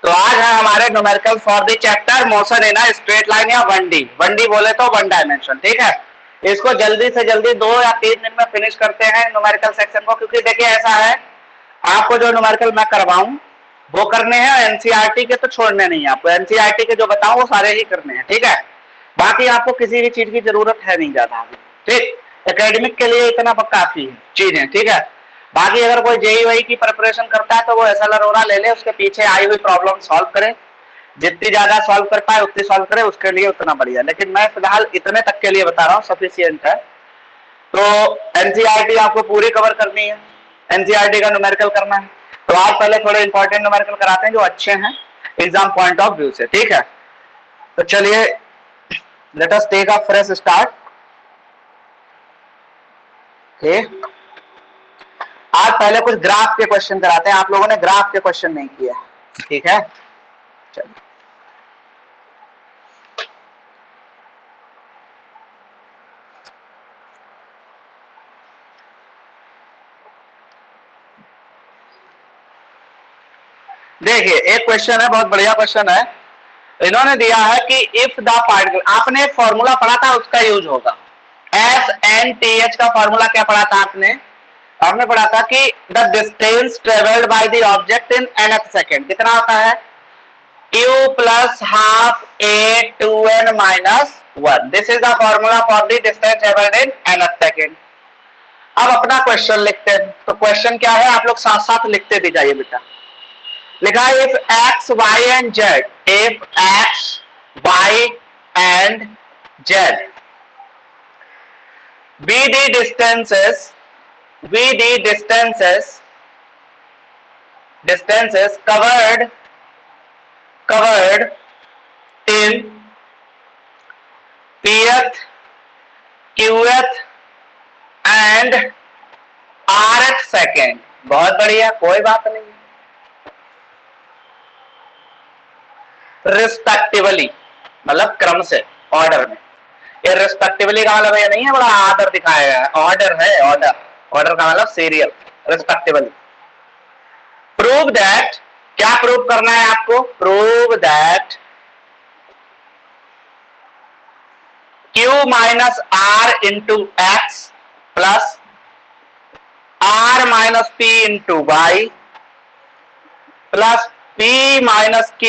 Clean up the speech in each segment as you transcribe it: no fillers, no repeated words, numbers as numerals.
तो आज है हमारे numerical for the chapter motion in a straight line या 1D। 1D बोले तो 1 डायमेंशन। ठीक है, इसको जल्दी से जल्दी 2 या 3 दिन में फिनिश करते हैं न्यूमेरिकल सेक्शन को, क्योंकि देखिए ऐसा है, आपको जो न्यूमेरिकल मैं करवाऊं वो करने हैं, एनसीईआरटी के तो छोड़ने नहीं है आपको। एनसीईआरटी के जो बताऊं वो सारे ही करने हैं। ठीक है, बाकी आपको किसी भी चीज की जरूरत है नहीं ज्यादा। ठीक, एकेडमिक के लिए इतना काफी है चीजें। ठीक है, बाकी अगर कोई जेई वाई की प्रिपरेशन करता है तो वो एसएलआर ओरा ले ले, उसके पीछे आई हुई प्रॉब्लम सॉल्व करे, जितनी ज्यादा सॉल्व कर पाए उतनी सॉल्व करे, उसके लिए उतना बढ़िया। लेकिन मैं फिलहाल इतने तक के लिए बता रहा हूँ, सफिशियंट है। तो एनसीईआरटी आपको पूरी कवर करनी है, एनसीईआरटी का न्यूमेरिकल करना है। तो आज पहले थोड़े इंपॉर्टेंट न्यूमेरिकल कराते हैं जो अच्छे हैं एग्जाम पॉइंट ऑफ व्यू से। ठीक है, तो चलिए let us take a fresh start. आज पहले कुछ ग्राफ के क्वेश्चन कराते हैं, आप लोगों ने ग्राफ के क्वेश्चन नहीं किया। ठीक है, चलिए देखिए एक क्वेश्चन है, बहुत बढ़िया क्वेश्चन है। इन्होंने दिया है कि इफ द पार्टिकल, आपने एक फॉर्मूला पढ़ा था उसका यूज होगा। SNTH का फॉर्मूला क्या पढ़ा था आपने? आपने पढ़ा था कि the distance travelled by the object in nth second कितना होता है? Q plus half A 2n minus 1. This is the formula for the distance traveled in nth second. अब अपना क्वेश्चन लिखते हैं। तो क्वेश्चन क्या है, आप लोग साथ साथ लिखते भी जाइए बेटा। लिखा है if x, y and z, if x, y and z be the distances covered in pth, qth and rth second. बहुत बढ़िया, कोई बात नहीं। रिस्पेक्टिवली मतलब क्रम से, ऑर्डर में। ये रिस्पेक्टिवली का मतलब ये नहीं है बड़ा आर्डर दिखाया गया है, ऑर्डर है, ऑर्डर। ऑर्डर का मतलब सीरियल, रिस्पेक्टिवली। प्रूव दैट, क्या प्रूव करना है आपको? Prove that Q minus R into x plus R minus P into y plus P minus Q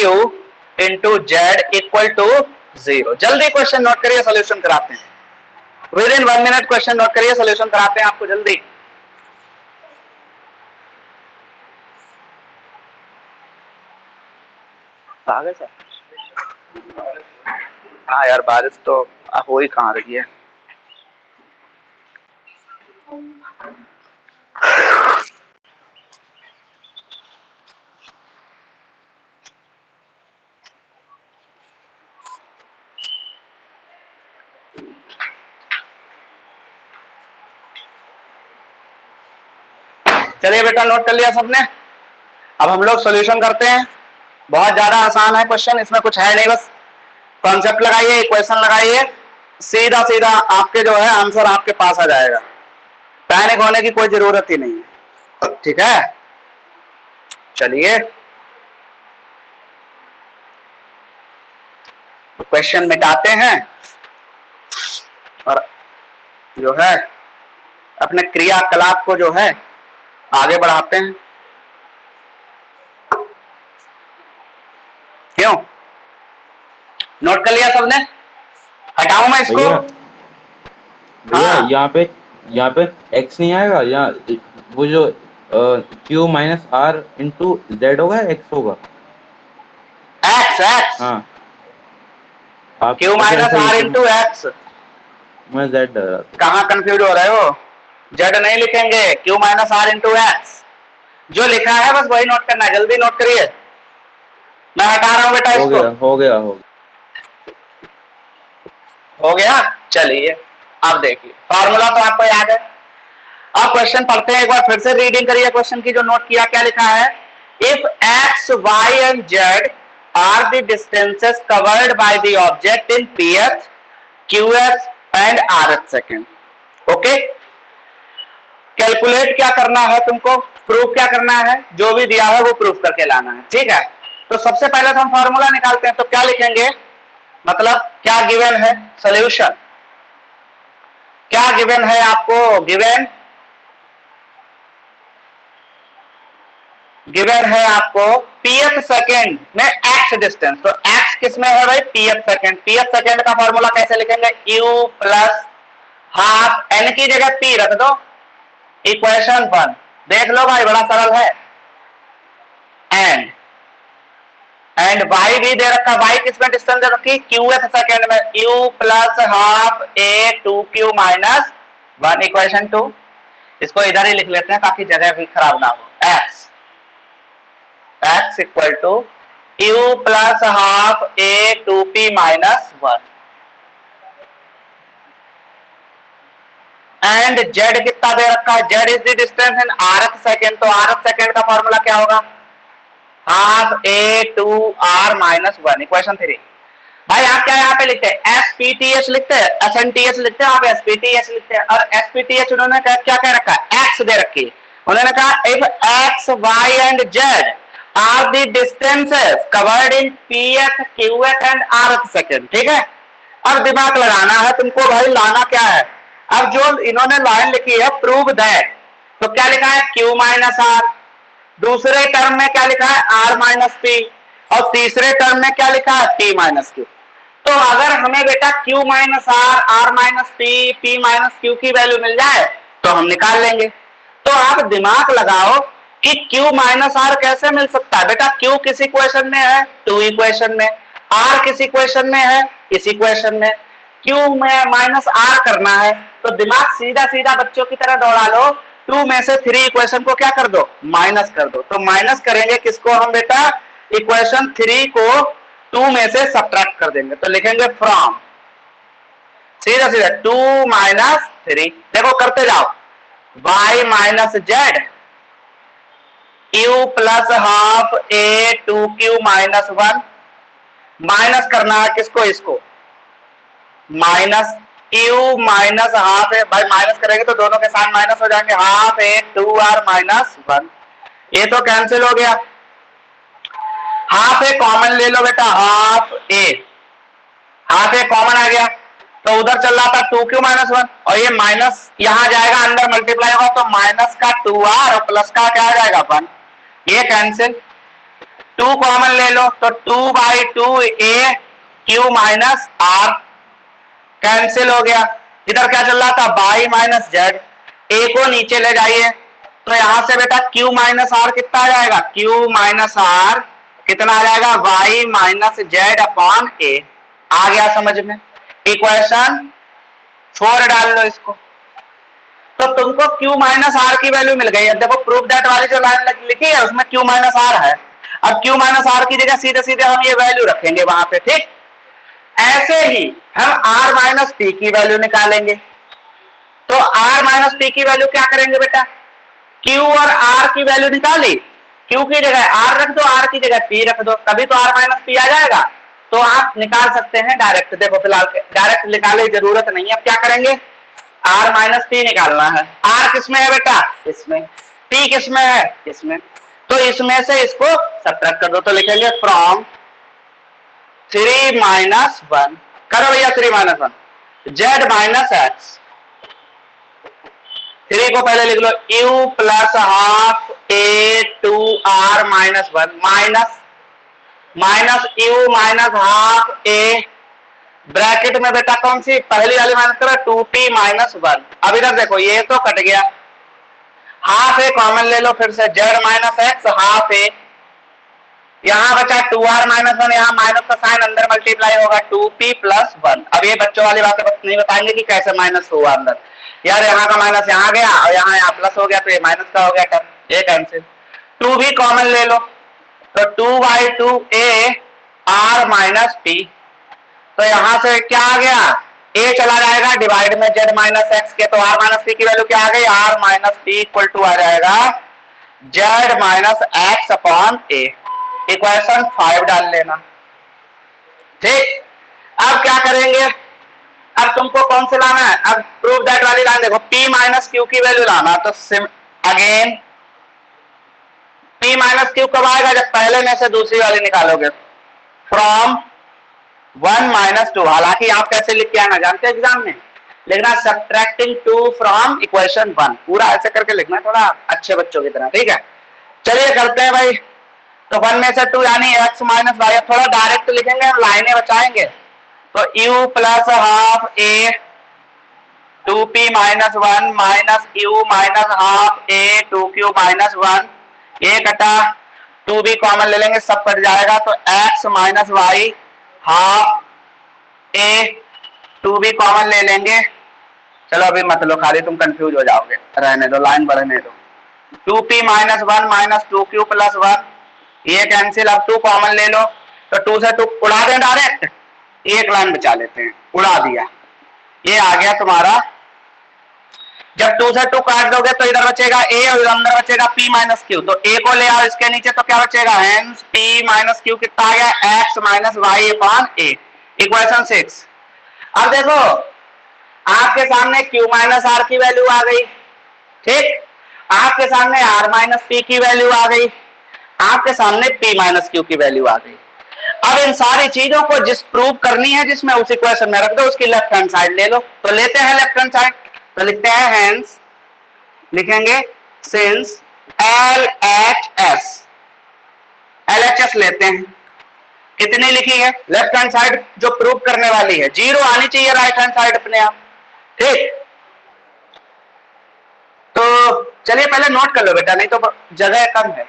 into z equal to 0। जल्दी क्वेश्चन नोट करिए, solution कराते हैं। Within 1 minute question note करिए, solution कराते हैं आपको जल्दी। आगे सर, हाँ यार बारिश तो हो ही कहाँ रही है। चलिए बेटा, नोट कर लिया सबने। अब हम लोग सॉल्यूशन करते हैं। बहुत ज्यादा आसान है क्वेश्चन, इसमें कुछ है नहीं, बस कॉन्सेप्ट लगाइए, इक्वेशन लगाइए, सीधा सीधा आपके जो है आंसर आपके पास आ जाएगा। पैनिक होने की कोई जरूरत ही नहीं है। ठीक है, चलिए क्वेश्चन मिटाते हैं और जो है अपने क्रियाकलाप को जो है आगे बढ़ाते हैं। क्यों, नोट कर लिया सबने? हटाऊं मैं इसको? हाँ, यहाँ पे x नहीं आएगा, यहाँ वो जो Q minus R into Z होगा, x होगा। x हाँ, Q minus R into x. मैं z कहाँ कंफ्यूज हो रहे हो? जेड नहीं लिखेंगे, Q minus R into x. जो लिखा है बस वही नोट करना है, जल्दी नोट करिए। मैं हटा रहा हूं बेटा इसको। हो गया। चलिए अब देखिए, फॉर्मूला तो आपको याद है। अब क्वेश्चन पढ़ते हैं एक बार फिर से, रीडिंग करिए क्वेश्चन की जो नोट किया। क्या लिखा है? If x, y and z are the distances covered by the object in pth, qth and rth second. Okay, calculate क्या करना है तुमको, प्रूफ क्या करना है, जो भी दिया है वो प्रूफ करके लाना है। ठीक है, तो सबसे पहले तो हम फॉर्मूला निकालते हैं, तो क्या लिखेंगे, मतलब क्या गिवन है, सॉल्यूशन क्या गिवन है आपको, गिवन है आपको pth सेकेंड में x डिस्टेंस, तो x किस में है भाई, pth सेकेंड का फॉर्मूला कैसे लिखेंगे, u प्लस हाफ n की जगह p रख दो, इक्वेशन 1, देख लो भाई बड़ा सरल है, एंड y भी दे रखा, y किस में डिस्टेंस दे रखी, qth सेकेंड में, u plus half a 2q minus 1, equation 2, इसको इधर ही लिख लेते हैं ताकि जगह भी खराब ना हो, x equal to u plus half a 2p minus 1, and z कितना दे रखा है, z is the distance in rth second, तो rth सेकेंड का फॉर्मूला क्या होगा, half a 2r minus 1, equation 3। भाई आप क्या यहाँ पे लिखते हैं, SPTH लिखते हैं, SNTH लिखते हैं, आप SPTH लिखते हैं, और SPTH उन्होंने क्या कह रखा है, x दे रखी है, उन्होंने कहा if x y and z are the distances covered in pth qth and rth second, ठीक है। अब दिमाग लगाना है तुमको भाई, लाना क्या है, अब जो इन्होंने लाइन लिखी है प्रूव दैट, तो क्या लिखा है q माइनस आर, दूसरे टर्म में क्या लिखा है r माइनस पी, और तीसरे टर्म में क्या लिखा है p माइनस क्यू। तो अगर हमें बेटा q minus R, r minus P, p minus Q की वैल्यू मिल जाए तो हम निकाल लेंगे। तो आप दिमाग लगाओ कि q माइनस आर कैसे मिल सकता है, बेटा q किस इक्वेशन में है, 2 इक्वेशन में, r किस इक्वेशन में है, इस इक्वेशन में, q में माइनस r करना है, तो दिमाग सीधा सीधा बच्चों की तरह दौड़ा लो, 2 में से 3 इक्वेशन को क्या कर दो, माइनस कर दो, तो माइनस करेंगे किसको हम बेटा, इक्वेशन 3 को 2 में से सब्ट्रैक्ट कर देंगे, तो लिखेंगे फ्रॉम, सीधा सीधा 2 माइनस 3, देखो करते जाओ, y minus Z u plus half a 2q minus 1, minus करना है किसको, इसको, माइनस u माइनस हाफ है, भाई माइनस करेंगे तो दोनों के साथ माइनस हो जाएंगे, हाफ a 2r माइनस 1, ये तो कैंसिल हो गया, हाफ ए कॉमन ले लो बेटा, हाफ ए कॉमन आ गया, तो उधर चल रहा था 2q माइनस 1, और ये माइनस यहां जाएगा अंदर मल्टीप्लाई होगा, तो माइनस का 2r और प्लस का क्या आ जाएगा 1, ये कैंसिल, 2 कॉमन ले लो, तो 2/2 a q minus r cancel हो गया, इधर क्या चल रहा था y माइनस जेड, a को नीचे ले जाइए, तो यहां से बेटा q माइनस r कितना आ जाएगा, q माइनस r कितना आ जाएगा, y minus Z upon a, आ गया समझ में, इक्वेशन 4 डाल लो इसको, तो तुमको q माइनस आर की वैल्यू मिल गई। अब देखो प्रूफ दैट वाली जो लाइन लिखी है उसमें q माइनस आर है, अब q माइनस आर की जगह सीधे सीधे हम ये वैल्यू रखेंगे वहां पे, ठीक। ऐसे ही हम r माइनस पी की वैल्यू निकालेंगे, तो r माइनस पी की वैल्यू क्या करेंगे बेटा, q और r की वैल्यू निकाली, q की जगह r रख दो, r की जगह p रख दो, तभी तो r माइनस पी आ जाएगा, तो आप निकाल सकते हैं डायरेक्ट, देखो फिलहाल डायरेक्ट निकालने की जरूरत नहीं है, अब क्या करेंगे, r माइनस पी निकालना है, r किसमें है बेटा, इसमें, p किसमें है, इसमें, तो इसमें से इसको सब्ट्रैक्ट कर दो, तो लिखेंगे फ्रॉम 3 माइनस 1, करो भैया 3 माइनस 1, z माइनस एक्स, 3 को पहले लिख लो, u plus half a 2r minus 1, minus u minus half a, bracket में बेटा कौन सी पहली वाली माइनस करो, 2p माइनस 1, अब इधर देखो ये तो कट गया, हाफ a कॉमन ले लो फिर से, z minus x half a, यहां बचा 2r माइनस 1, यहां माइनस का साइन अंदर मल्टीप्लाई होगा, 2p प्लस 1, अब ये बच्चों वाली बातें नहीं बताएंगे कि कैसे माइनस हुआ अंदर, यार यहाँ का माइनस यहाँ गया और यहाँ प्लस हो गया, तो ये माइनस का हो गया टर्म, ये कैंसिल, 2 भी कॉमन ले लो, तो 2/2 a r माइनस p, तो यहां से क्या आ गया, a चला जाएगा डिवाइड में z माइनस एक्स के, तो r माइनस p की वैल्यू क्या आ गई, r minus p equal to आ जाएगा z minus x upon a, equation 5 डाल लेना, ठीक। अब क्या करेंगे, अब तुमको कौन से लाना है, अब प्रूफ दैट वाली लाइन देखो, p माइनस क्यू की वैल्यू लाना, तो again p minus minus Q कब आएगा? जब पहले में से दूसरी वाली निकालोगे, फ्रॉम 1 माइनस 2। हालांकि आप कैसे लिख के आना जानते हैं एग्जाम में, लिखना सब्ट्रैक्टिंग 2 फ्रॉम इक्वेशन 1, पूरा ऐसे करके लिखना, थोड़ा अच्छे बच्चों की तरह, ठीक है। चलिए करते हैं भाई। तो 1 में से 2 यानी x माइनस वाई। थोड़ा डायरेक्ट लिखेंगे, हम लाइनें बचाएंगे। तो u plus half a 2p minus 1 minus u minus half a 2q minus 1, ये कटा 2b कॉमन ले लेंगे, सब कट जाएगा। तो x minus y half a 2b common ले लेंगे। चलो अभी मत लो, खाली तुम कंफ्यूज हो जाओगे, रहने दो, लाइन बढ़ने दो। 2p minus 1 minus 2q plus 1, ये कैंसिल। अब 2 कॉमन ले लो, तो 2 से 2 उड़ा दें डायरेक्ट, एक लाइन बचा लेते हैं, उड़ा दिया। ये आ गया तुम्हारा। जब 2 से 2 काट दोगे तो इधर बचेगा a और इधर अंदर बचेगा p माइनस q। तो a को ले आओ इसके नीचे, तो क्या बचेगा? हेंस p माइनस q कितना आ गया? x minus Y upon a, equation 6। अब देखो आपके सामने q माइनस आर की वैल्यू आ गई, ठीक। आपके सामने r माइनस पी की वैल्यू आ गई, आपके सामने p माइनस क्यू की वैल्यू आ गई। अब इन सारी चीजों को जिस प्रूव करनी है, जिसमें उस इक्वेशन में रख दो, उसकी लेफ्ट हैंड साइड ले लो। तो लेते हैं लेफ्ट हैंड साइड, तो लिखते हैं हेंस, लिखेंगे since L H S, L H S लेते हैं। कितनी लिखी है लेफ्ट हैंड साइड जो प्रूव करने वाली है? 0 आनी चाहिए राइट हैंड साइड अपने आप, ठीक। तो चलिए पहले नोट कर लो बेटा, नहीं तो जगह कम है,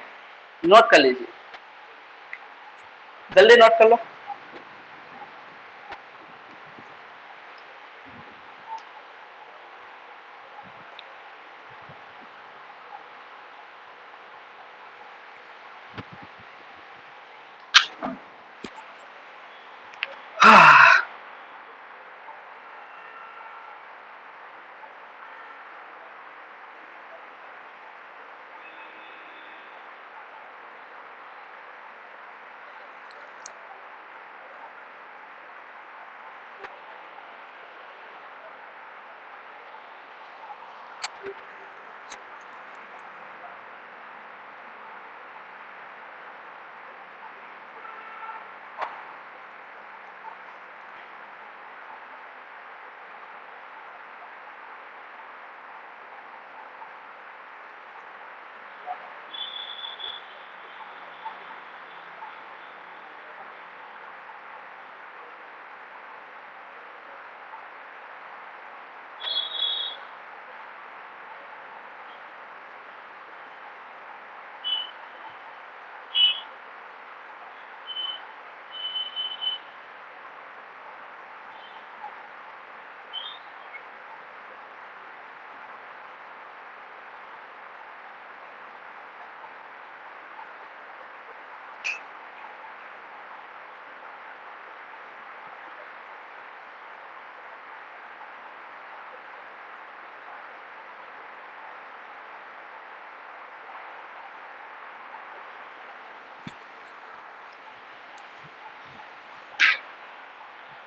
नोट कर लीजिए, जल्दी नोट कर लो।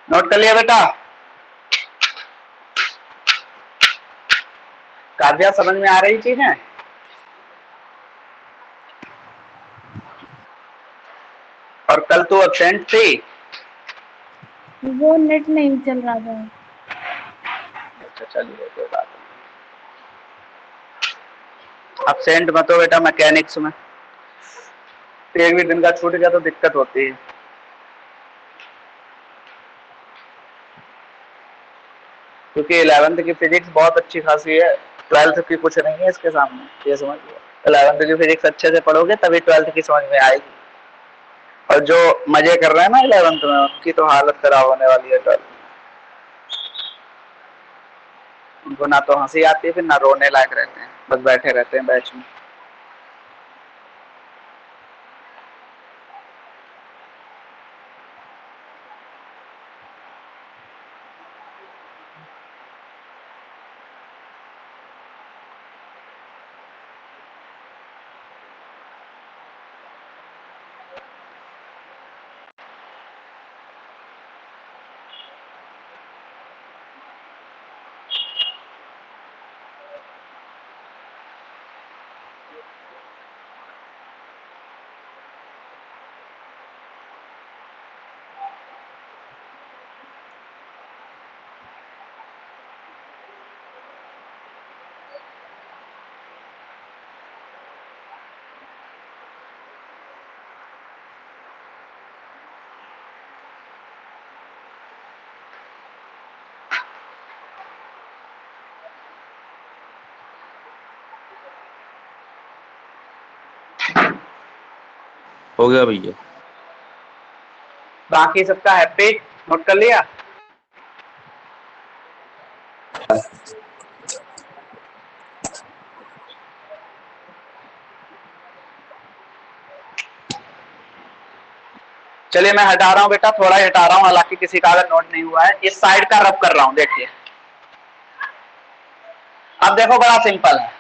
नोट कर लिया बेटा? काव्या समझ में आ रही चीजें? और कल तू एब्सेंट थी? वो नेट नहीं चल रहा था। अच्छा चलिए कोई बात नहीं। एब्सेंट मत हो बेटा मैकेनिक्स में, एक भी दिन का छूट गया तो दिक्कत होती है। क्योंकि 11th की फिजिक्स बहुत अच्छी खासी है, 12th की कुछ नहीं है इसके सामने, ये समझ लो। 11th की फिजिक्स अच्छे से पढ़ोगे तभी 12th की समझ में आएगी। और जो मजे कर रहे हैं ना 11th में, उनकी तो हालत खराब होने वाली है 12th। उनको ना तो हंसी आती है, फिर ना रोने लायक रहते हैं, बस बैठे रहते हैं बैच में। हो गया भैया। बाकी सबका हैप्पी, नोट कर लिया? चलिए मैं हटा रहा हूं बेटा, थोड़ा ही हटा रहा हूं, हालांकि किसी का अगर नोट नहीं हुआ है। इस साइड का रब कर रहा हूं, देखिए। अब देखो बड़ा सिंपल है,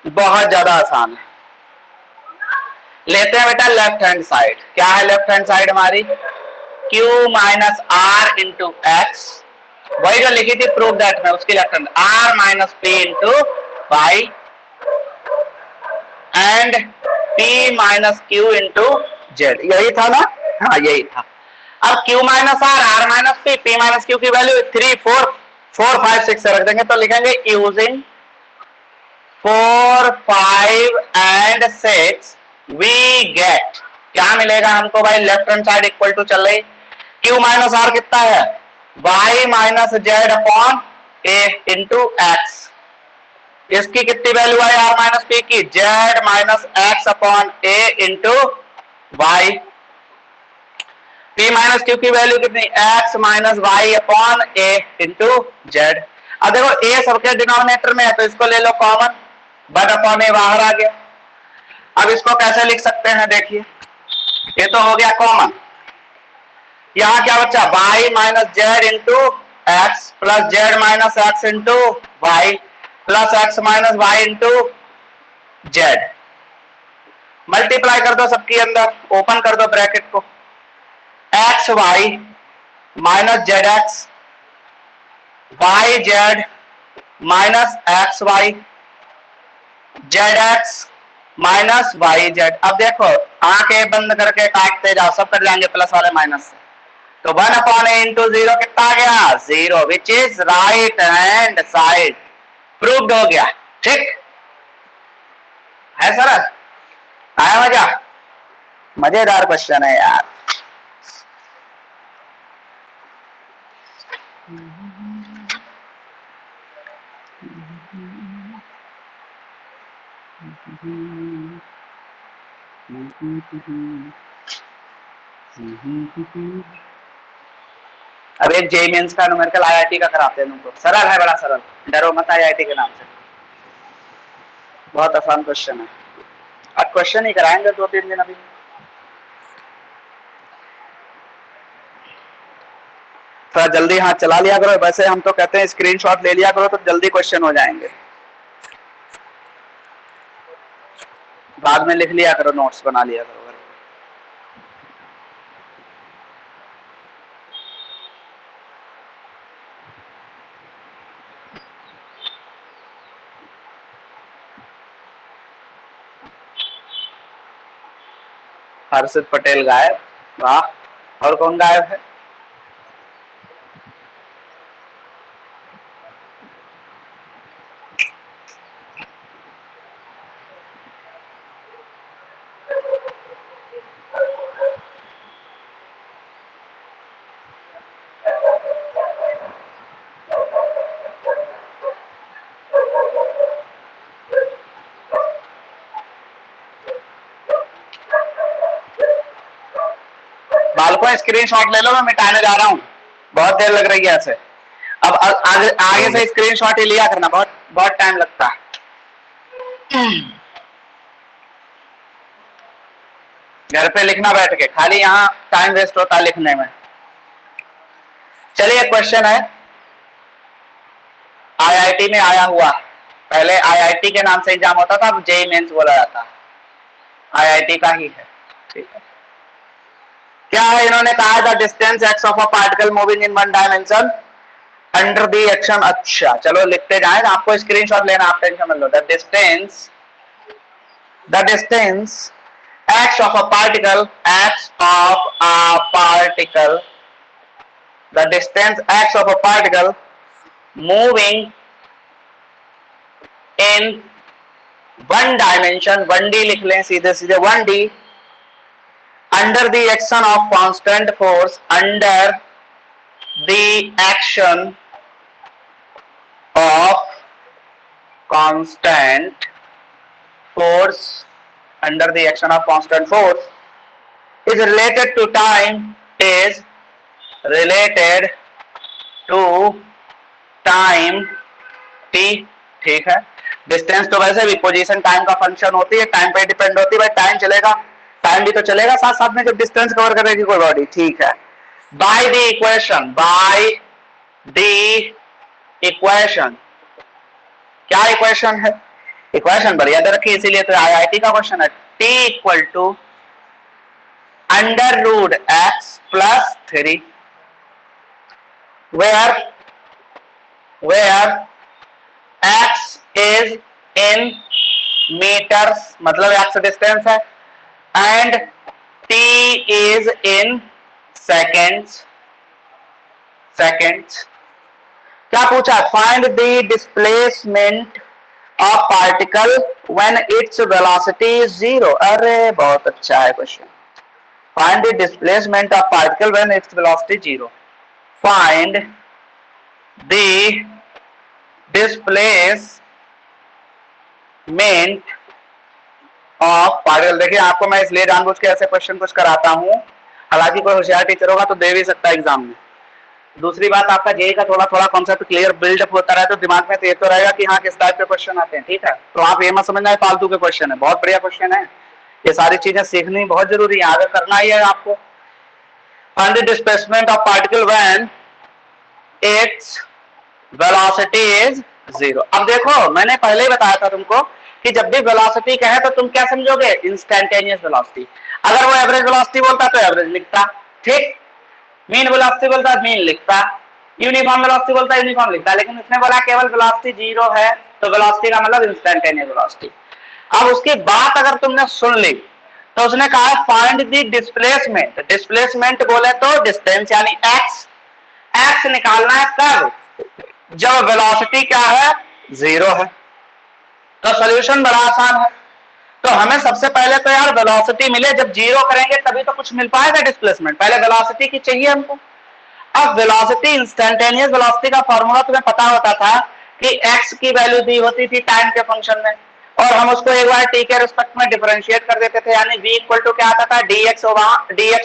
बहुत ज्यादा आसान है। लेते हैं बेटा लेफ्ट हैंड साइड। क्या है लेफ्ट हैंड साइड हमारी? Q minus R into x, वही जो लिखी थी प्रूव दैट में, उसकी left hand R minus P into y and P minus Q into z. यही था ना? हाँ यही था। अब Q minus R minus P minus Q की वैल्यू 3 4 4 5 6 से रख देंगे तो लिखेंगे यूजिंग 4 5 एंड 6 वी गेट। क्या मिलेगा हमको भाई? Left hand side equal to चल रही, Q माइनस R कितना है? Y minus Z upon A into X. इसकी कितनी वैल्यू आई R माइनस पी की? Z minus x upon A into Y. P minus Q की वैल्यू कितनी? X minus Y upon A into Z. अब देखो ए सबके डिनोमिनेटर में है तो इसको ले लो कॉमन, वन अपॉन ए बाहर आ गया। अब इसको कैसे लिख सकते हैं? देखिए ये तो हो गया कॉमन, यहां क्या बचा? y minus z into x plus z minus x into y plus x minus y into z. Multiply कर दो सबके अंदर, ओपन कर दो ब्रैकेट को, x y minus z x y z minus x y z x minus y z. अब देखो आंखें बंद करके काटते जाओ, सब कर जाएंगे प्लस वाले माइनस से, तो 1 अपॉन ए इंटू जीरो कितना आ गया? Zero, which is right hand side. Proved हो गया। ठीक है सर? आया मजा? मजेदार क्वेश्चन है यार। अब एक जेई मेंस का न्यूमेरिकल आईआईटी का कराते हैं तुमको, सरल है, बड़ा सरल, डरो मत आईआईटी के नाम से, बहुत आसान क्वेश्चन है। अब क्वेश्चन ही कराएंगे 2-3 दिन अभी। थोड़ा जल्दी हाथ चला लिया करो, वैसे हम तो कहते हैं स्क्रीनशॉट ले लिया करो तो जल्दी क्वेश्चन हो जाएंगे, बाद में लिख लिया करो, नोट्स बना लिया करो। हर्षित पटेल गायब, वाह। और कौन गायब है? बालकों स्क्रीनशॉट ले लो, मैं मिटाने जा रहा हूँ, बहुत देर लग रही है ऐसे। अब आगे से स्क्रीनशॉट ही लिया करना, बहुत बहुत टाइम लगता है। घर पे लिखना बैठ के, खाली यहाँ टाइम वेस्ट होता है लिखने में। चलिए क्वेश्चन है, आईआईटी में आया हुआ, पहले आईआईटी के नाम से एग्जाम होता था, अब जेईई मेंस बोला जाता, आईआईटी का ही है। ठीक है, क्या है इन्होंने कहा? The distance x of a particle moving in one dimension under the action. अच्छा चलो लिखते जाएं, आपको स्क्रीनशॉट लेना, आप टेंशन मत लो। The distance x of a particle, the distance x of a particle moving in one dimension, 1D लिख लें सीधे सीधे, 1D under the action of constant force, under the action of constant force under the action of constant force is related to time is related to time t, ठीक है। Distance तो वैसे भी position time का function होती है, time पे depend होती है, भाई टाइम चलेगा, टाइम भी तो चलेगा साथ साथ में जब डिस्टेंस कवर करेगी कोई बॉडी, ठीक है। बाय द इक्वेशन, क्या इक्वेशन है, इक्वेशन बढ़िया दे रखी, इसीलिए तो आईआईटी का क्वेश्चन है। t equal to under root x plus 3 where x is in meters, मतलब x डिस्टेंस है, and t is in seconds। क्या पूछा, find the displacement of particle when its velocity is 0। अरे बहुत अच्छा है question. Find the displacement of particle when its velocity 0। Find the displacement of particle. देखिए आपको मैं इसलिए जानबूझ के ऐसे क्वेश्चन कुछ कराता हूं, हालांकि कोई होशियार टीचर होगा तो दे भी सकता है एग्जाम में। दूसरी बात, आपका जेई का थोड़ा थोड़ा कॉन्सेप्ट क्लियर बिल्डअप होता रहे तो दिमाग में तो ये तो रहेगा कि हाँ किस टाइप के क्वेश्चन आते हैं, ठीक है। तो आप ये मत समझना है फालतू के क्वेश्चन है, बहुत बढ़िया क्वेश्चन है। ये सारी चीजें सीखनी बहुत जरूरी है, आगे करना ही है आपको। Find the displacement of particle when its velocity is 0। अब देखो मैंने पहले ही बताया था तुमको कि जब भी वेलोसिटी कहे तो तुम क्या समझोगे, इंस्टेंटेनियस वेलोसिटी। अगर वो एवरेज वेलोसिटी बोलता तो एवरेज लिखता, ठीक। मीन वेलोसिटी बोलता मीन लिखता, यूनिफॉर्म वेलोसिटी बोलता यूनिफॉर्म लिखता, लेकिन उसने बोला केवल वेलोसिटी 0 है तो वेलोसिटी का मतलब इंस्टेंटेनियस वेलोसिटी। अब उसकी बात अगर तुमने सुन ली तो उसने कहा फाइंड द डिस्प्लेसमेंट। डिस्प्लेसमेंट बोले तो डिस्टेंस यानी एक्स निकालना है कब, जब वेलोसिटी क्या है 0 है। तो सॉल्यूशन बड़ा आसान है। तो हमें सबसे पहले तो यार वेलोसिटी मिले, जब 0 करेंगे तभी तो कुछ मिल पाएगा डिस्प्लेसमेंट, पहले वेलोसिटी की चाहिए हमको। अब वेलोसिटी इंस्टेंटेनियस वेलोसिटी का फॉर्मूला तुम्हें पता होता था कि x की वैल्यू दी होती थी टाइम के फंक्शन में, और हम उसको एक बार t के रिस्पेक्ट में डिफरेंशिएट कर देते थे, यानी v इक्वल टू क्या आता था dx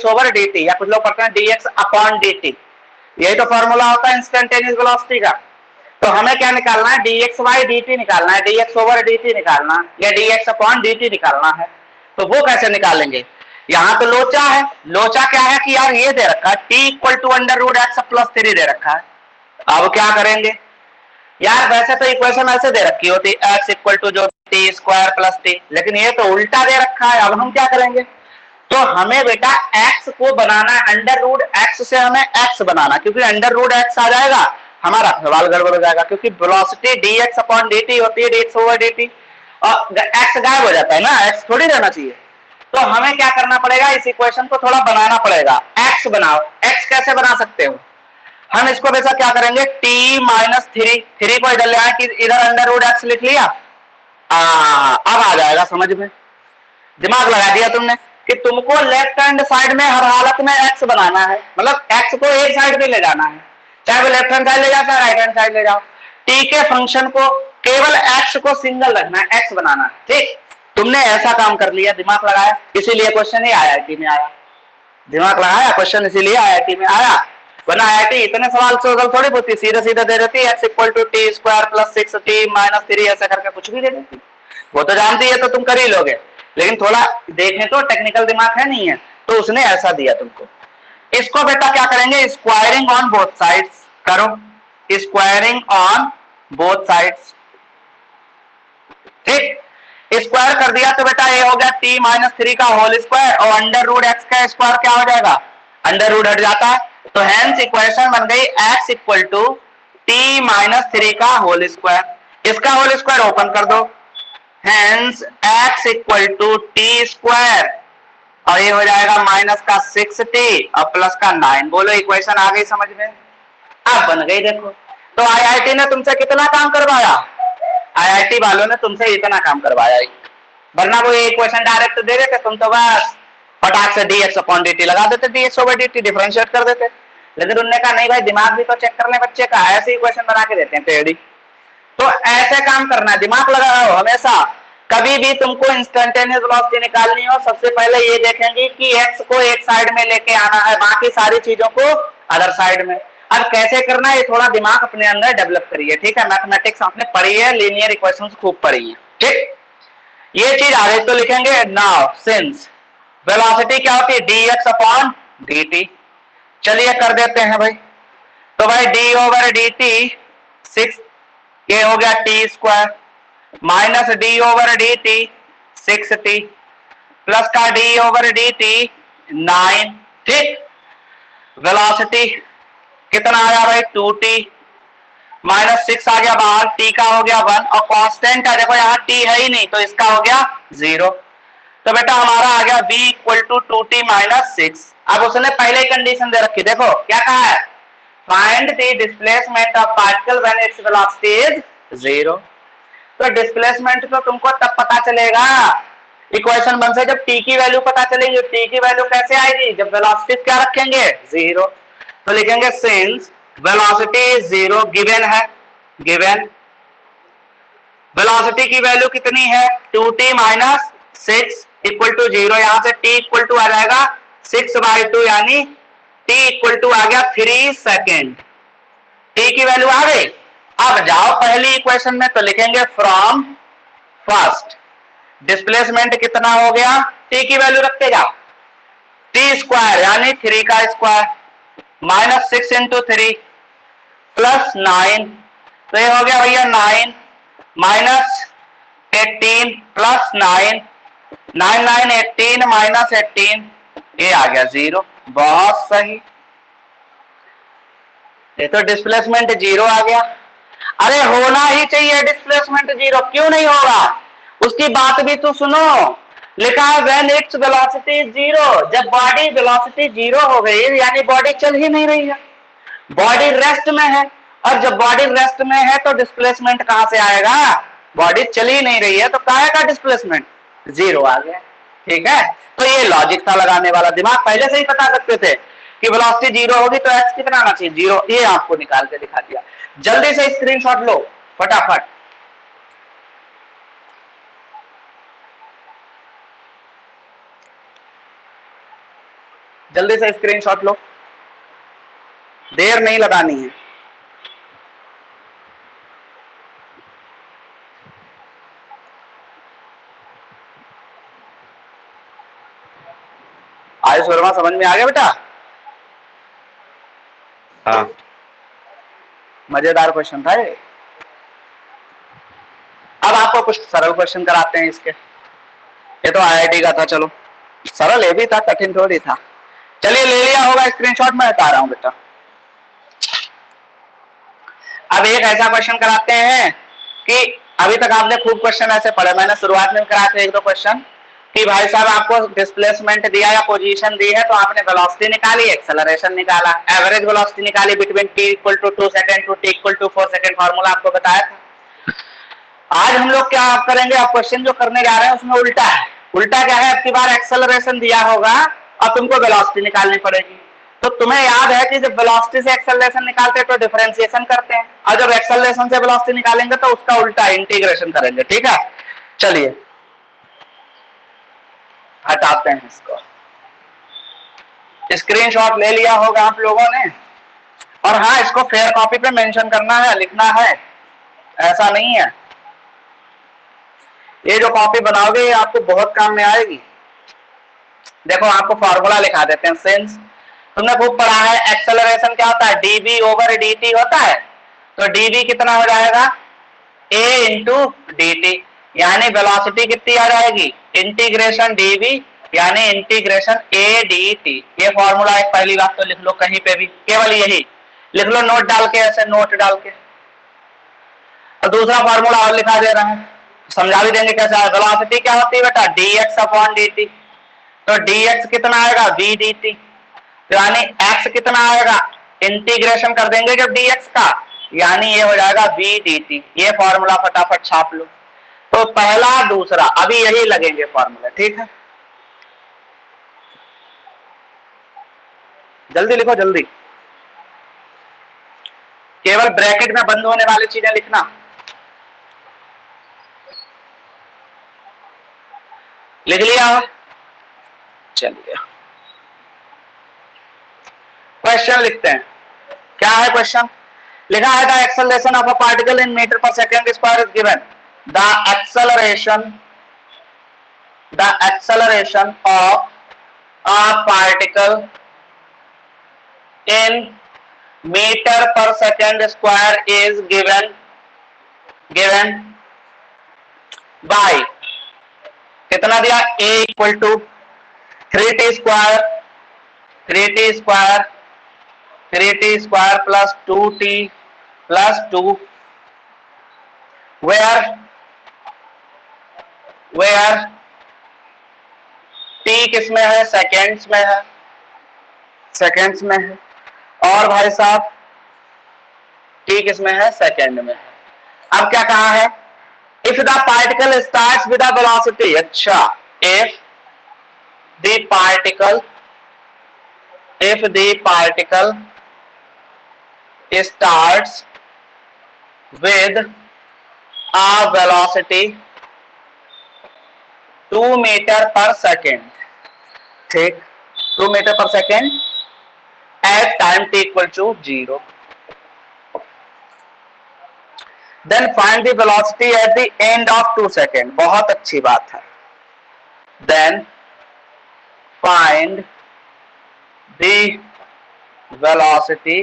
ओवर dt, या कुछ लोग पढ़ते हैं dx अपॉन dt। यही तो फॉर्मूला होता है इंस्टेंटेनियस वेलोसिटी का। तो हमें क्या निकालना है, dx बाई dt निकालना है, dx ओवर dt निकालना या dx अपॉन dt निकालना है। तो वो कैसे निकालेंगे, यहाँ तो लोचा है। लोचा क्या है कि यार ये दे रखा है t equal to under root x plus 3 दे रखा है। अब क्या करेंगे यार, वैसे तो इक्वेशन ऐसे दे रखी होती x इक्वल टू जो टी स्क्वायर प्लस टी, लेकिन ये तो उल्टा दे रखा है। अब हम क्या करेंगे, तो हमें बेटा x को बनाना है, अंडर रूट x से हमें x बनाना, क्योंकि अंडर रूट x आ जाएगा हमारा सवाल गड़बड़ हो जाएगा, क्योंकि वेलोसिटी dx अपॉन dt होती है dx ओवर dt, और x गायब हो जाता है ना, x थोड़ी रहना चाहिए। तो हमें क्या करना पड़ेगा, इस इक्वेशन को थोड़ा बनाना पड़ेगा। x बनाओ, x कैसे बना सकते हो, हम इसको वैसा क्या करेंगे t माइनस 3 को इधर ले आए कि इधर अंडर रूट x लिख लिया। अब आ जाएगा समझ में, दिमाग लगा दिया तुमने कि तुमको लेफ्ट हैंड साइड में हर हालत में x बनाना है, मतलब x को एक साइड पे ले जाना है, चाहे वो लेफ्ट हैंड साइड ले जाता है राइट हैंड साइड ले जाओ। t के फंक्शन को केवल x को सिंगल रखना है, x बनाना है, ठीक। तुमने ऐसा काम कर लिया, दिमाग लगाया, इसीलिए क्वेश्चन ही आईआईटी में आया। दिमाग लगाया, क्वेश्चन इसीलिए आईआईटी में आया, वरना आईआईटी इतने सवाल से थोड़ी पूछती, सीधा सीधा दे देती x equal to t square plus 6t minus 3 ऐसा करके कुछ भी दे देती। वो तो जानती है तो तुम कर ही लोगे, लेकिन थोड़ा देखें तो टेक्निकल दिमाग है नहीं है, तो उसने ऐसा दिया तुमको। इसको बेटा क्या करेंगे, स्क्वायरिंग ऑन बोथ साइड्स करो, स्क्वायरिंग ऑन बोथ साइड्स, ठीक। स्क्वायर कर दिया तो बेटा ये हो गया t माइनस 3 का होल स्क्वायर, और अंडर रूट x का स्क्वायर क्या हो जाएगा, अंडर रूट हट जाता है, तो हेंस इक्वेशन बन गई x equal to t minus 3 का होल स्क्वायर। इसका होल स्क्वायर ओपन कर दो, hence x equal to t square, और ये हो जाएगा माइनस का 6t और प्लस का 9। बोलो इक्वेशन आ गई समझ में, अब बन गई। देखो तो आईआईटी ने तुमसे कितना काम करवाया, आईआईटी वालों ने तुमसे इतना काम करवाया, वरना वो ये इक्वेशन डायरेक्ट दे देते, तुम तो बस फटाक से dx अपॉन dt लगा देते, dx ओवर dt डिफरेंशिएट कर देते। लेकिन उन्होंने कहा नहीं भाई, दिमाग भी तो चेक कर ले बच्चे का, ऐसे इक्वेशन बना के देते हैं टेढ़ी। तो ऐसे काम करना है, दिमाग लगाओ हमेशा, कभी भी तुमको इंस्टेंटेनियस वेलोसिटी निकालनी हो, सबसे पहले ये देखेंगे कि x को एक साइड में लेके आना है, बाकी सारी चीजों को अदर साइड में। अब कैसे करना है, ये थोड़ा दिमाग अपने अंदर डेवलप करिए, ठीक है। मैथमेटिक्स आपने पढ़ी है, लीनियर इक्वेशंस खूब पढ़ी है, ठीक। ये चीज आ रही तो लिखेंगे नाउ सिंस वेलोसिटी क्या होती है, dx अपॉन dt। चलिए कर देते हैं भाई। तो भाई d ओवर dt 6, ये हो गया t square, minus D over D T 6t, plus का d ओवर dt 9, ठीक। वेलोसिटी कितना आया भाई 2t, माइनस 6 आ गया बाहर, t का हो गया 1 और कांस्टेंट है, देखो यहाँ t है ही नहीं तो इसका हो गया 0। तो बेटा हमारा आ गया v equal to 2t minus 6। अब उसने पहले कंडीशन दे रखी, देखो क्या कहा है, find the displacement of particle when its velocity is 0। तो डिस्प्लेसमेंट तो तुमको तब पता चलेगा इक्वेशन 1 से, जब t की वैल्यू पता चलेगी। t की वैल्यू कैसे आएगी, जब वेलोसिटी क्या रखेंगे 0। तो लिखेंगे सिंस वेलोसिटी 0 गिवन है, गिवन वेलोसिटी की वैल्यू कितनी है 2t माइनस 6 इक्वल टू 0। यहां से t इक्वल टू आ जाएगा 6/2 यानी t इक्वल टू आ गया 3 सेकेंड। t की वैल्यू आ गई। अब जाओ पहली इक्वेशन में, तो लिखेंगे फ्रॉम फर्स्ट डिस्प्लेसमेंट कितना हो गया, t की वैल्यू रखते जाओ, t स्क्वायर यानी 3 का स्क्वायर माइनस 6 इंटू 3 प्लस 9, तो ये हो गया भैया 9 माइनस 18 प्लस 9, 9 9 18 माइनस 18, ये आ गया 0। बहुत सही, ये तो डिस्प्लेसमेंट 0 आ गया। अरे होना ही चाहिए डिस्प्लेसमेंट 0, क्यों नहीं होगा, उसकी बात भी तो सुनो। लिखा है व्हेन इट्स वेलोसिटी इज 0, जब बॉडी वेलोसिटी 0 हो गई यानी बॉडी चल ही नहीं रही है, बॉडी रेस्ट में है। और जब बॉडी रेस्ट में है तो डिस्प्लेसमेंट कहां से आएगा, बॉडी चल ही नहीं रही है तो कहां का डिस्प्लेसमेंट 0 आ गया, ठीक है। तो ये लॉजिक था लगाने वाला, दिमाग पहले से ही बता सकते थे कि वेलोसिटी 0 होगी तो x कितना आना चाहिए 0, ये आपको निकाल के दिखा दिया। जल्दी से स्क्रीनशॉट लो फटाफट। जल्दी से स्क्रीनशॉट लो, देर नहीं लगानी है। आयुष वर्मा समझ में आ गया बेटा? हाँ मजेदार क्वेश्चन था ये। अब आपको कुछ सरल क्वेश्चन कराते हैं इसके, ये तो आईआईटी का था, चलो सरल ये भी था, कठिन थोड़ी था। चलिए ले लिया होगा स्क्रीनशॉट, मैं बता रहा हूं बेटा। अब एक ऐसा क्वेश्चन कराते हैं कि अभी तक आपने खूब क्वेश्चन ऐसे पढ़े, मैंने शुरुआत में कराए थे 1-2 क्वेश्चन कि भाई साहब आपको डिस्प्लेसमेंट दिया या पोजीशन दी है तो आपने वेलोसिटी निकाली, एक्सेलरेशन निकाला, एवरेज वेलोसिटी निकाली between t equal to 2 second to t equal to 4 second, formula आपको बताया था। आज हम लोग क्या करेंगे, आप क्वेश्चन जो करने जा रहे हैं उसमें उल्टा है। उल्टा क्या है, अब की बार एक्सेलरेशन दिया होगा और तुमको वेलोसिटी निकालनी पड़ेगी। तो तुम्हें याद है कि जब वेलोसिटी से एक्सेलरेशन निकालते हैं तो डिफरेंशिएशन करते हैं, और जब एक्सेलरेशन से वेलोसिटी निकालेंगे तो उसका उल्टा इंटीग्रेशन करेंगे, ठीक है। चलिए हटाते हैं इसको। स्क्रीनशॉट ले लिया होगा आप लोगों ने, और हाँ इसको फेयर कॉपी पे मेंशन करना है, लिखना है, ऐसा नहीं है। ये जो कॉपी बनाओगे ये आपको बहुत काम में आएगी। देखो आपको फॉर्मूला लिखा देते हैं, सिंस तुमने खूब पढ़ा है एक्सेलरेशन क्या होता है, dv ओवर dt होता है। तो dv कितना हो जाएगा a इंटू dt, यानी वेलोसिटी कितनी आ जाएगी इंटीग्रेशन dv यानी इंटीग्रेशन a dt। ये फॉर्मूला एक पहली बात तो लिख लो कहीं पे भी, केवल यही लिख लो नोट डाल के, ऐसे नोट डाल के। और दूसरा फॉर्मूला और लिखा दे रहा है, समझा भी देंगे कैसा है। वेलोसिटी क्या होती है बेटा dx अपॉन dt, तो dx कितना आएगा v dt, यानी x कितना आएगा इंटीग्रेशन कर देंगे जब dx का, यानी ये हो जाएगा v dt। ये फॉर्मूला फटाफट छाप लो। तो पहला दूसरा अभी यही लगेंगे फॉर्मूला, ठीक है। जल्दी लिखो जल्दी, केवल ब्रैकेट में बंद होने वाली चीजें लिखना। लिख लिया? चलिए क्वेश्चन लिखते हैं। क्या है क्वेश्चन? लिखा है the acceleration of a particle in metre per second square is given. The acceleration of a particle in metre per second square is given by कितना दिया? a equal to 3t square plus 2t plus 2 where t किसमें है? Seconds में है। और भाई साहब t किसमें है? सेकेंड में है। अब क्या कहा है? If the particle starts with the velocity, अच्छा if the particle starts with a velocity 2 meter per second, ठीक, 2 meter per second at time t equal to 0, then find the velocity at the end of 2 seconds। बहुत अच्छी बात है। then find the velocity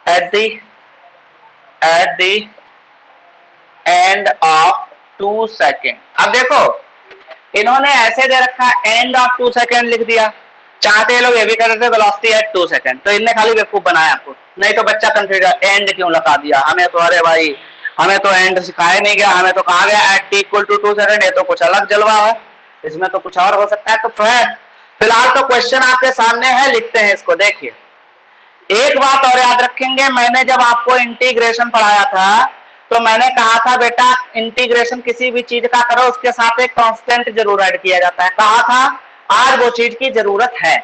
at the end of 2 second. अब देखो इन्होंने ऐसे दे रखा एंड ऑफ 2 सेकेंड लिख दिया, चाहते लोग ये भी कर रहे थे वेलोसिटी एट 2 सेकेंड, तो इनने खाली बेवकूफ बनाया आपको। नहीं तो बच्चा कंफ्यूज, एंड क्यों लगा दिया? हमें तो अरे भाई हमें तो एंड सिखाया नहीं गया, हमें तो कहा गया at t equal to 2 second. ये तो कुछ अलग जलवा है, इसमें तो कुछ और हो सकता है। तो फिलहाल तो क्वेश्चन आपके सामने है, लिखते हैं इसको। देखिए एक बात और याद रखेंगे, मैंने जब आपको इंटीग्रेशन पढ़ाया था तो मैंने कहा था बेटा इंटीग्रेशन किसी भी चीज का करो उसके साथ एक कांस्टेंट जरूर ऐड किया जाता है। कहा था आज वो चीज की जरूरत है।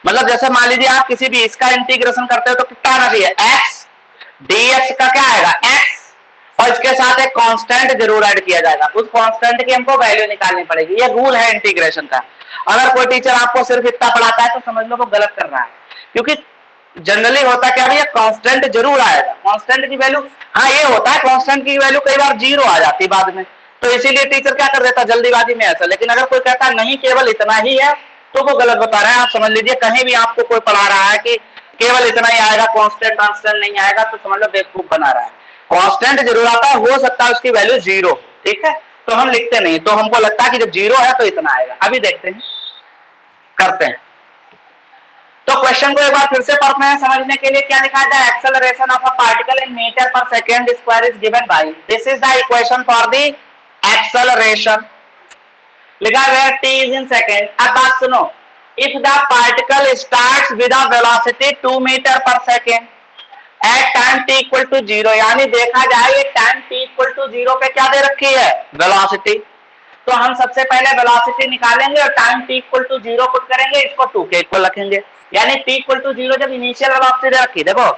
मतलब जैसे मान लीजिए आप किसी भी इसका इंटीग्रेशन करते हो तो कितना आना चाहिए? x dx का क्या आएगा? x, और इसके साथ एक कांस्टेंट जरूर ऐड किया जाएगा। उस कांस्टेंट की हमको वैल्यू निकालनी पड़ेगी। ये रूल है इंटीग्रेशन का। अगर कोई टीचर आपको सिर्फ इतना पढ़ाता है तो समझ लो वो गलत कर रहा है, क्योंकि जनरली होता क्या भैया, कांस्टेंट जरूर आएगा। कांस्टेंट की वैल्यू, हाँ ये होता है कांस्टेंट की वैल्यू कई बार 0 आ जाती है बाद में, तो इसीलिए टीचर क्या कर देता जल्दीबाजी में ऐसा। लेकिन अगर कोई कहता नहीं केवल इतना ही है तो वो गलत बता रहा है। आप समझ लीजिए कहीं भी आपको कोई पढ़ा रहा है कि केवल इतना ही आएगा, कांस्टेंट नहीं आएगा, तो समझ लो बेवकूफ बना रहा है। कांस्टेंट जरूर आता है, हो सकता है उसकी वैल्यू 0, ठीक है, तो हम लिखते नहीं, तो हमको लगता है कि जब 0 है तो इतना आएगा। अभी देखते हैं, करते हैं। तो क्वेश्चन को एक बार फिर से पढ़ते हैं समझने के लिए। क्या लिखा है? The acceleration of a particle in metre per second square is given by, this is the equation for the acceleration. लिखा है t इज इन सेकेंड। अब बात सुनो, if the particle starts with a velocity 2 metre per second at time t equal to 0, यानी देखा जाए time t equal to 0 पे क्या दे रखी है? वेलोसिटी। तो हम सबसे पहले वेलोसिटी निकालेंगे और time t equal to 0 put करेंगे, इसको 2 के इक्वल रखेंगे। यानी t इक्वल टू 0 जब इनिशियल वेलोसिटी दे रखी, देखो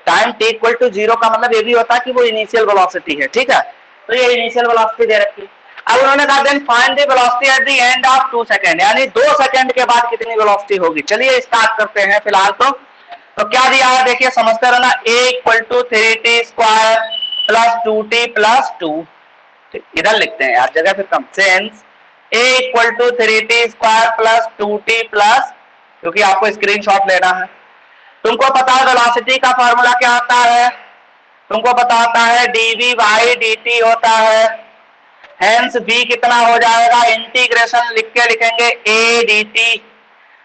टाइम t इक्वल टू 0 का मतलब ये भी होता है कि वो इनिशियल वेलोसिटी है, ठीक है, तो ये इनिशियल वेलोसिटी दे रखी। अब उन्होंने कहा then find the velocity at the end of 2 second, यानी 2 सेकंड के बाद कितनी वेलोसिटी होगी। चलिए स्टार्ट करते हैं फिलहाल। तो क्या दिया है देखिए, समझते रहना। a equal to 3t square plus 2t plus 2, इधर लिखते हैं यार जगह फिर कम। Since a equal to 3t square plus 2t plus, क्योंकि आपको स्क्रीनशॉट लेना है। तुमको पता है वेलोसिटी का फॉर्मूला क्या होता है? तुमको पता होता है dv बाई dt होता है। हेंस v कितना हो जाएगा? इंटीग्रेशन लिख के लिखेंगे a dt,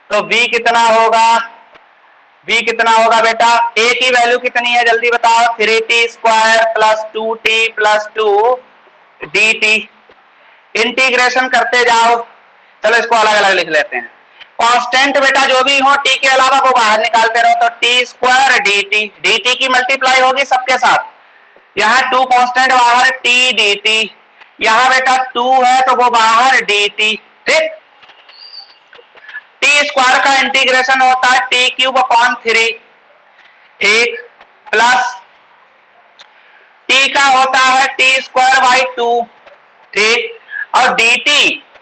तो v कितना होगा? v कितना होगा बेटा? a की वैल्यू कितनी है जल्दी बताओ? 3t square plus 2t plus 2 dt। Integration करते जाओ। चलो इसको अलग अलग लिख लेते हैं। कांस्टेंट बेटा जो भी हो t के अलावा वो बाहर निकालते रहो, तो t स्क्वायर dt, dt की मल्टीप्लाई होगी सबके साथ। यहाँ 2 कांस्टेंट बाहर, t dt, यहाँ बेटा 2 है तो वो बाहर dt, ठीक। टी स्क्वायर का इंटीग्रेशन होता है t³ अपॉन 3, ठीक, प्लस टी का होता है t²/2, ठीक। और dt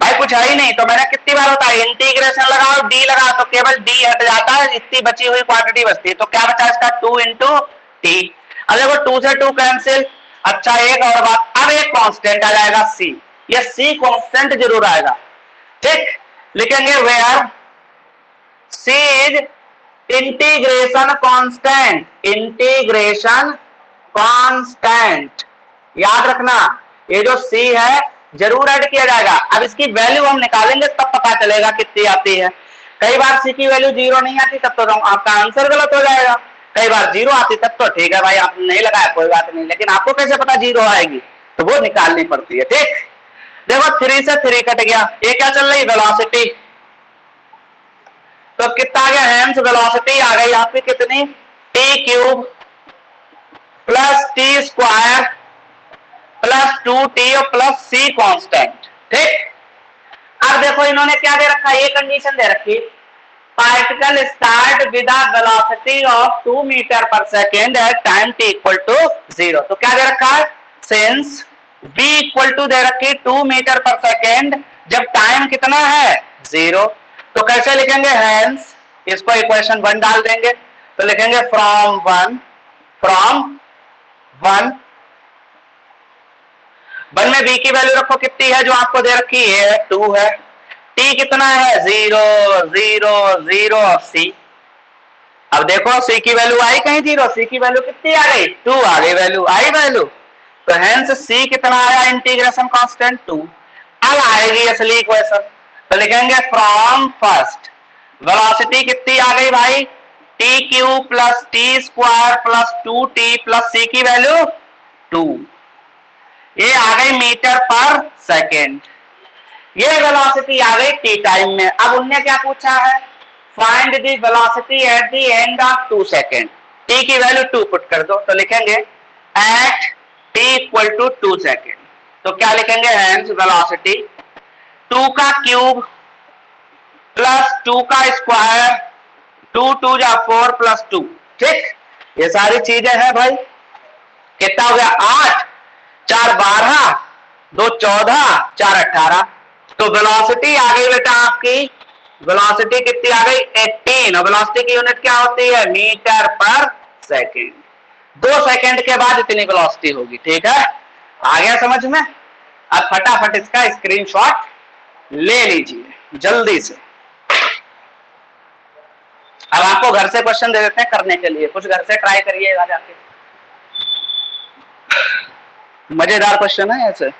भाई कुछ है ही नहीं, तो मैंने कितनी बार होता है इंटीग्रेशन लगाओ डी लगाओ तो केवल डी हट जाता है, इतनी बची हुई क्वांटिटी बचती है, तो क्या बचा इसका 2 इंटू टी। अब देखो 2 से 2 कैंसिल। अच्छा एक और बात, अब एक कांस्टेंट आ जाएगा सी, ये सी कांस्टेंट जरूर आएगा, ठीक। लिखेंगे where c is integration constant, integration constant, याद रखना ये जो सी है जरूर ऐड किया जाएगा। अब इसकी वैल्यू हम निकालेंगे तब पता चलेगा कितनी आती है। कई बार सी की वैल्यू 0 नहीं आती तब तो आपका आंसर गलत हो जाएगा, कई बार 0 आती तब तो ठीक है भाई, आपने नहीं लगाया कोई बात नहीं, लेकिन आपको कैसे पता 0 आएगी, तो वो निकालनी पड़ती है, ठीक। देखो 3 से 3 कट गया, ये क्या चल रही वेलोसिटी, तो कितना आ गया हेंस वेलोसिटी आ गई आपकी कितनी t³ plus t² plus 2t plus c constant, ठीक। अब देखो इन्होंने क्या दे रखा है, ये कंडीशन दे रखी, particle start with a velocity of 2 metre per second at time t equal to 0, तो क्या दे रखा है, सिंस v इक्वल टू दे रखी 2 मीटर पर सेकेंड जब टाइम कितना है 0, तो कैसे लिखेंगे हेंस, इसको इक्वेशन 1 डाल देंगे, तो लिखेंगे फ्रॉम 1 1 में v की वैल्यू रखो कितनी है जो आपको दे रखी है 2 है, t कितना है 0 0 0 c। अब देखो c की वैल्यू आई कहीं 0, c की वैल्यू कितनी आ गई 2 आ गई, वैल्यू आई वैल्यू, तो हेंस c कितना आया इंटीग्रेशन कांस्टेंट 2। अब आएगी असली इक्वेशन, तो लिखेंगे फ्रॉम फर्स्ट वेलोसिटी कितनी आ गई भाई t³ plus t² plus 2t plus c की वैल्यू 2, ये आ गई मीटर पर सेकेंड, ये वेलोसिटी आ गई टी टाइम में। अब उनने क्या पूछा है, find the velocity at the end of 2 second, t की वैल्यू 2 पुट कर दो, तो लिखेंगे at t equal to 2 second, तो क्या लिखेंगे हेंस वेलोसिटी 2 का क्यूब प्लस 2 का स्क्वायर 2 2 जा 4 प्लस 2, ठीक। ये सारी चीजें हैं भाई, कितना हो गया 8 4 12 2 14 4 18, तो वेलोसिटी आ गई बेटा आपकी, वेलोसिटी कितनी आ गई 18, और वेलोसिटी की यूनिट क्या होती है मीटर पर सेकेंड, 2 सेकेंड के बाद इतनी वेलोसिटी होगी, ठीक है, आ गया समझ में। अब फटाफट इसका स्क्रीनशॉट ले लीजिए जल्दी से। अब आपको घर से क्वेश्चन दे देते हैं करने के लिए, कुछ घर से ट्राई करिएगा जाके, मजेदार क्वेश्चन है ऐसे।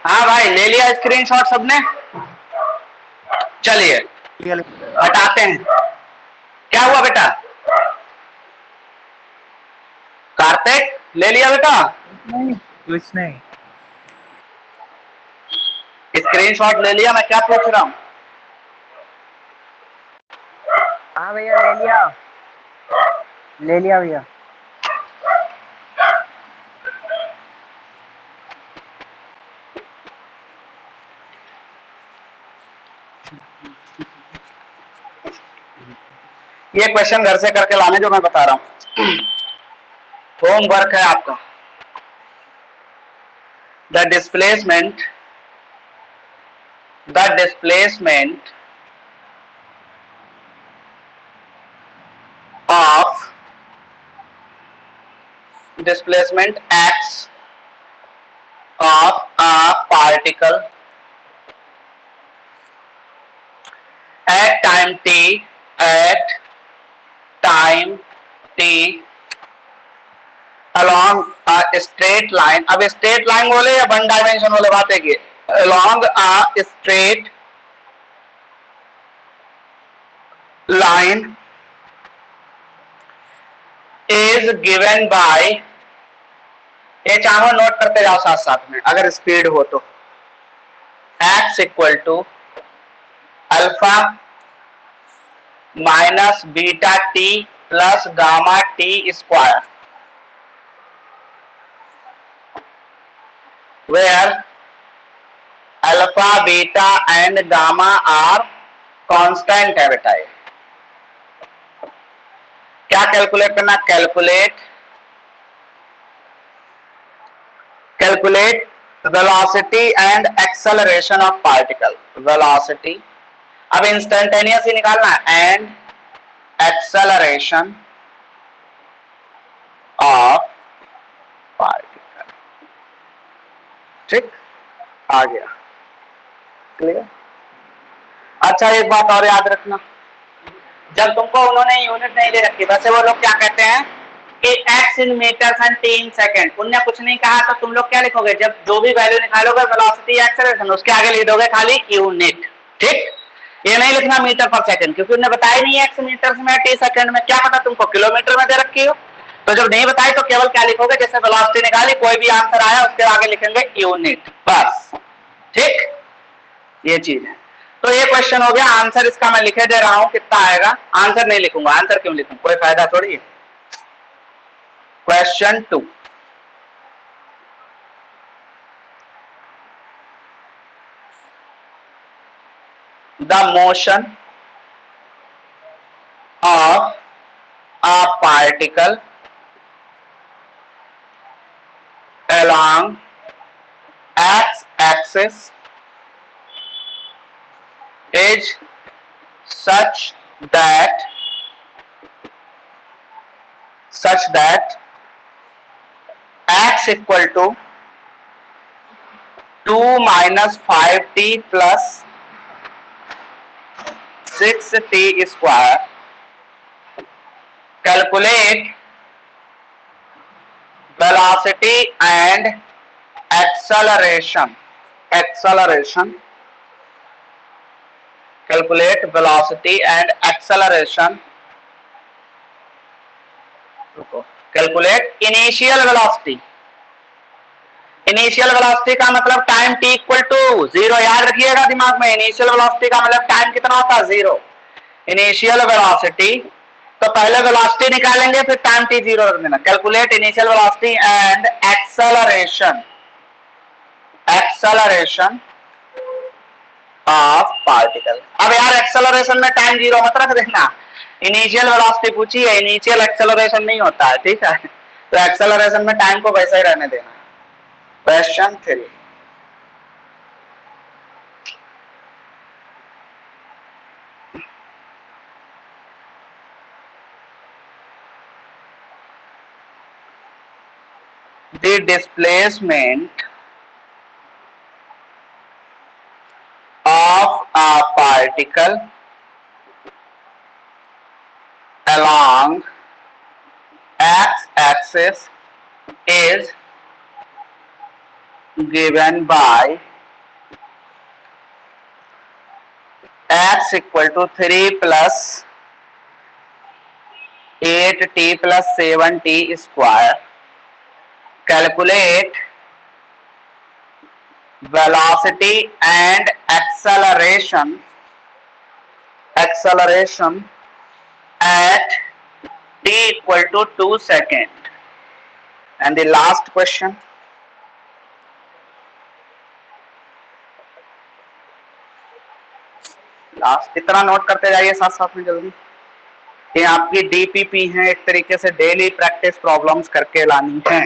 हाँ भाई ले लिया स्क्रीनशॉट सबने, चलिए हटाते हैं। क्या हुआ बेटा कार्तिक, ले लिया बेटा? नहीं कुछ नहीं। स्क्रीनशॉट ले लिया, मैं क्या पूछ रहा हूँ? हाँ भैया ले लिया भैया। ये क्वेश्चन घर से करके लाने जो मैं बता रहा हूं, होमवर्क है आपका। The displacement of displacement x of a particle at time t along a straight line। अब स्ट्रेट लाइन बोले या वन डायमेंशन वाले बात है कि along a straight line is given by, ये चाहो नोट करते जाओ साथ साथ में अगर स्पीड हो तो, x equal to alpha minus beta t plus gamma t square, where alpha, beta and gamma are constant है बेटा। ये क्या कैलकुलेट करना? Calculate velocity and acceleration of particle. Velocity अब इंस्टेंटेनियस ही निकालना है, एंड एक्सेलरेशन ऑफ पार्टिकल। ठीक, आ गया, क्लियर। अच्छा एक बात और याद रखना, जब तुमको उन्होंने यूनिट नहीं दे रखी, वैसे वो लोग क्या कहते हैं कि x in metre and t in second, उनने कुछ नहीं कहा, तो तुम लोग क्या लिखोगे? जब जो भी वैल्यू निकालोगे वेलोसिटी एक्सेलरेशन, उसके आगे लिख दोगे खाली यूनिट। ठीक, ये नहीं लिखना मीटर पर सेकंड, क्योंकि उन्होंने बताया नहीं है x मीटर में t सेकंड में, क्या पता तुमको किलोमीटर में दे रखी हो। तो जब नहीं बताई तो केवल क्या लिखोगे? जैसे वेलोसिटी निकाली, कोई भी आंसर आया उसके आगे लिखेंगे यूनिट, बस। ठीक, ये चीज है। तो ये क्वेश्चन हो गया। आंसर इसका मैं लिखे दे रहा हूं, कितना आएगा? आंसर नहीं लिखूंगा, आंसर क्यों लिखूं, कोई फायदा थोड़ी है। Question 2, the motion of a particle along x axis is such that x equal to 2 minus 5t plus 6t square। Calculate velocity and acceleration। Calculate velocity and acceleration। Calculate initial velocity। Initial velocity का मतलब time t equal to 0, याद रखिएगा दिमाग में। Initial velocity का मतलब time कितना होता है? 0। इनिशियल वेलोसिटी, तो पहले वेलोसिटी निकालेंगे फिर टाइम t 0 रख देना। Calculate initial velocity and acceleration of particle. अब यार एक्सेलरेशन में टाइम 0 मत रख देना, इनिशियल वेलोसिटी पूछी है, इनिशियल एक्सेलरेशन नहीं होता है, ठीक है। तो एक्सेलरेशन में टाइम को वैसा ही रहने देना। Question 3, the displacement of a particle along x-axis is given by x equal to 3 plus 8t plus 7t square। Calculate velocity and acceleration at t equal to 2 seconds. And the last question, last इतना note करते जाइए साथ साथ में जल्दी। ये आपकी DPP है, एक तरीके से डेली प्रैक्टिस प्रॉब्लम्स करके लानी है,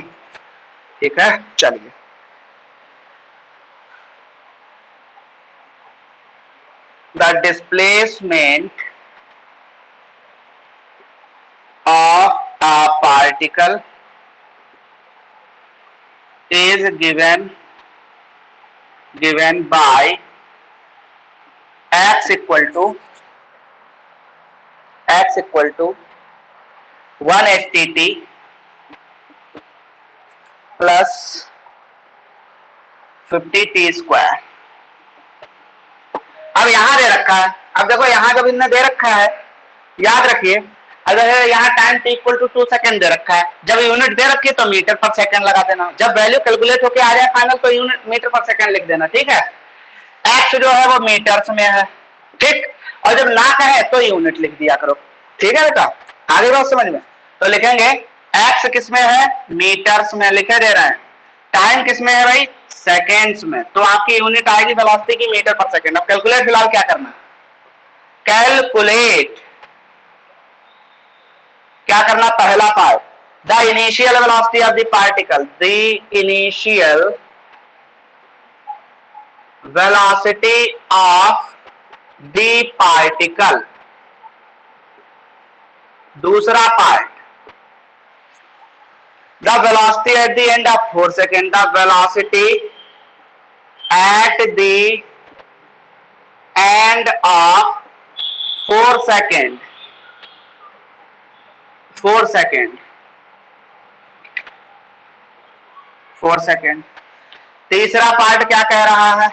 ठीक है। चलिए, the displacement of a particle is given by x equal to 180t plus 50t square. अब यहां दे रखा है, अब देखो यहां जब इनने दे रखा है, याद रखिए अगर यहाँ time t equal to 2 second दे रखा है, जब यूनिट दे रखी है तो मीटर पर सेकेंड लगा देना, जब वैल्यू कैलकुलेट होके आ जाए फाइनल तो यूनिट मीटर पर सेकेंड लिख देना, ठीक है। एक्स जो है वो मीटर्स में है, ठीक, और जब ना कहे तो यूनिट लिख दिया करो, ठीक है बेटा। आगे बात समझ में, तो लिखेंगे एक्स किस में है, मीटर्स में लिखे दे रहे हैं, टाइम किस में है भाई, सेकेंड्स में, तो आपकी यूनिट आएगी वेलोसिटी की मीटर पर सेकेंड। अब कैलकुलेट फिलहाल क्या करना है, कैलकुलेट क्या करना, पहला part, the initial velocity of the particle, the initial velocity of the particle. दूसरा part, the velocity at the end of 4 second, the velocity at the end of 4 second, 4 second, 4 second. तीसरा part क्या कह रहा है,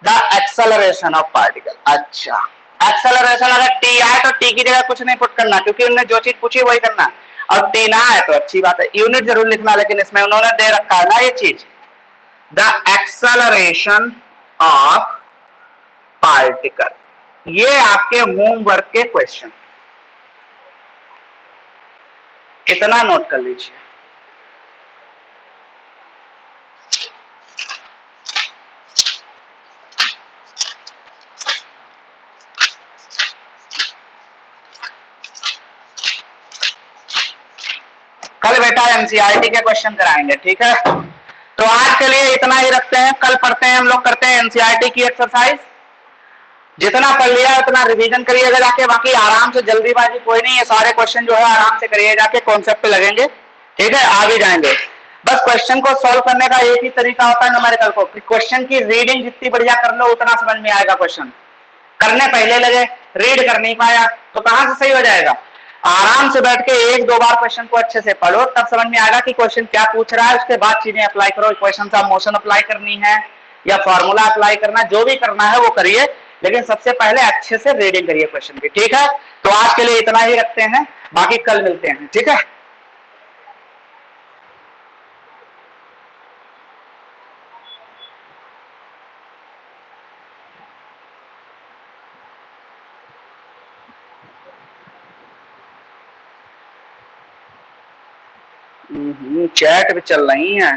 the acceleration of particle. अच्छा, acceleration अगर T आए तो टी की जगह कुछ नहीं पुट करना, क्योंकि उन्होंने जो चीज पूछी वही करना, और टी ना आए तो अच्छी बात है, यूनिट जरूर लिखना, लेकिन इसमें उन्होंने दे रखा है ना ये चीज, द एक्सेलरेशन ऑफ पार्टिकल। ये आपके होमवर्क के क्वेश्चन, इतना नोट कर लीजिए। कल बेटा एनसीईआरटी के क्वेश्चन कराएंगे, ठीक है। तो आज के लिए इतना ही रखते हैं, कल पढ़ते हैं, हम लोग करते हैं एनसीईआरटी की एक्सरसाइज। जितना पढ़ लिया उतना रिवीजन करिएगा जाके, बाकी आराम से, जल्दीबाजी कोई नहीं है, सारे क्वेश्चन जो है आराम से करिए जाके, कॉन्सेप्ट पे लगेंगे, ठीक है, आ भी जाएंगे। बस क्वेश्चन को सॉल्व करने का एक ही तरीका होता है न्यूमेरिकल को, क्वेश्चन की रीडिंग जितनी बढ़िया कर लो उतना समझ में आएगा क्वेश्चन। करने पहले लगे, रीड कर नहीं पाया तो कहां से सही हो जाएगा। आराम से बैठ के एक दो बार क्वेश्चन को अच्छे से पढ़ो, तब समझ में आएगा कि क्वेश्चन क्या पूछ रहा है, उसके बाद चीजें अप्लाई करो। क्वेश्चन का मोशन अप्लाई करनी है या फॉर्मूला अप्लाई करना, जो भी करना है वो करिए, लेकिन सबसे पहले अच्छे से रीडिंग करिए क्वेश्चन की, ठीक है। तो आज के लिए इतना ही रखते हैं, बाकी कल मिलते हैं, ठीक है। चैट भी चल रही है,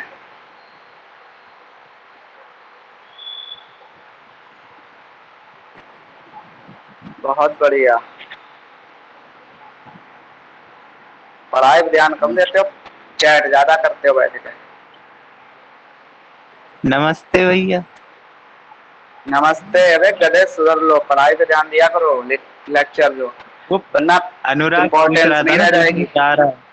बहुत बढ़िया। पढ़ाई पे ध्यान कम देते हो, चैट ज्यादा करते हो बैठ के। नमस्ते भैया। नमस्ते, अरे गधे सुधर लो, पढ़ाई पे ध्यान दिया करो, लेक्चर जो वो वरना अनुराग पूछ रहा था ना, जाएगी। जा रहा है,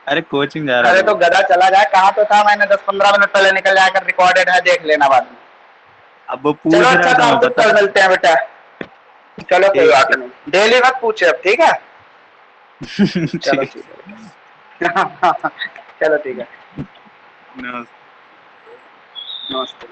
अरे कोचिंग जा रहा है। अरे तो गधा चला जाए, कहाँ तो था, मैंने 10-15 मिनट पहले निकल जाकर, रिकॉर्डेड है, देख लेना बाद में। अब वो पूछ चलो रहा अच्छा, था, तो कल मिलते हैं बेटा, चलो कोई बात नहीं, डेली मत पूछे अब, ठीक है। चलो ठीक है चलो ठीक है, नमस्ते। नमस्ते।